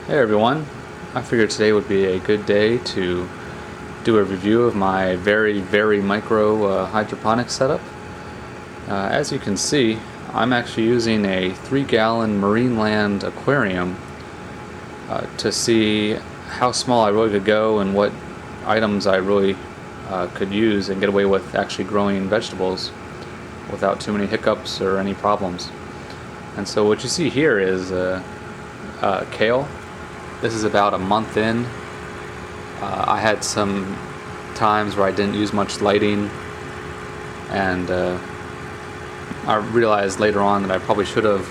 Hey everyone, I figured today would be a good day to do a review of my very micro hydroponics setup. As you can see, I'm actually using a 3-gallon Marineland aquarium to see how small I really could go and what items I really could use and get away with actually growing vegetables without too many hiccups or any problems. And so what you see here is kale. This is about a month in. I had some times where I didn't use much lighting, and I realized later on that I probably should have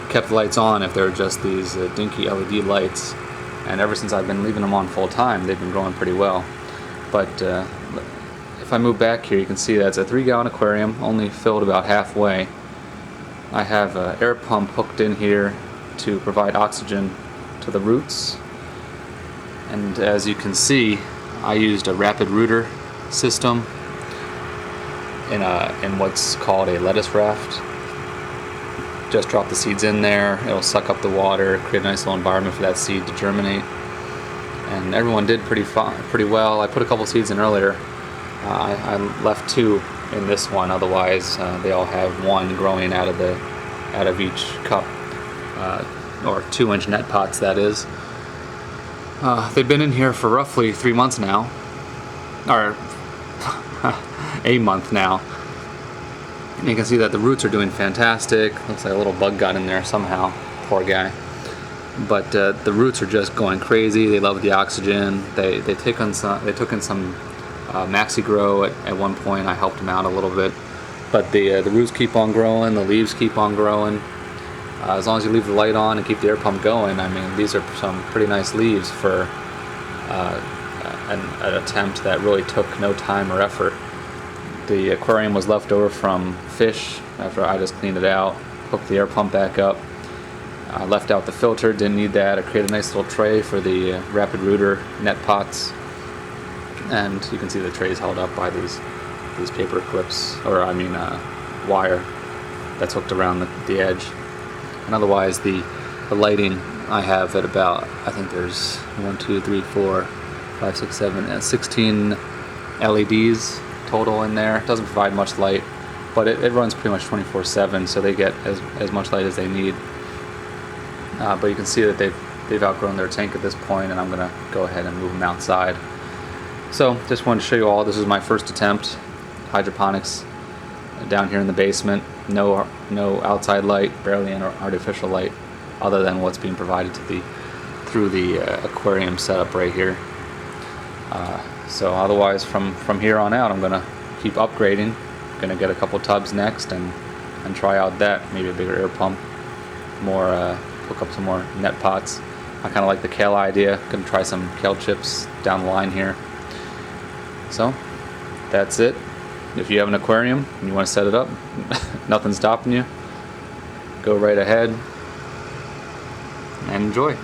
kept the lights on if they're just these dinky LED lights. And ever since I've been leaving them on full time, they've been growing pretty well. But if I move back here, you can see that's a 3-gallon aquarium, only filled about halfway. I have an air pump hooked in here to provide oxygen to the roots, and as you can see, I used a rapid rooter system in what's called a lettuce raft. Just drop the seeds in there, it'll suck up the water, create a nice little environment for that seed to germinate, and everyone did pretty well. I put a couple seeds in earlier. I left 2 in this one, otherwise they all have 1 growing out of each cup. Or 2-inch net pots, that is. They've been in here for roughly 3 months now, or a month now. And you can see that the roots are doing fantastic. Looks like a little bug got in there somehow, poor guy. But the roots are just going crazy. They love the oxygen. They took in some Maxi Grow at one point. I helped them out a little bit, but the roots keep on growing. The leaves keep on growing. As long as you leave the light on and keep the air pump going, I mean, these are some pretty nice leaves for an attempt that really took no time or effort. The aquarium was left over from fish after I just cleaned it out, hooked the air pump back up. I left out the filter, didn't need that. I created a nice little tray for the rapid rooter net pots, and you can see the tray's held up by these paper clips, or I mean wire that's hooked around the edge. And otherwise, the lighting I have at about, I think there's 16 LEDs total in there. It doesn't provide much light, but it runs pretty much 24/7, so they get as much light as they need. But you can see that they've outgrown their tank at this point, and I'm gonna go ahead and move them outside. So just wanted to show you all. This is my first attempt, hydroponics, down here in the basement. No outside light, barely any artificial light, other than what's being provided through the aquarium setup right here. So otherwise, from here on out, I'm gonna keep upgrading. Gonna get a couple tubs next and try out that. Maybe a bigger air pump, hook up some more net pots. I kind of like the kale idea. Gonna try some kale chips down the line here. So that's it. If you have an aquarium and you want to set it up, nothing's stopping you. Go right ahead and enjoy.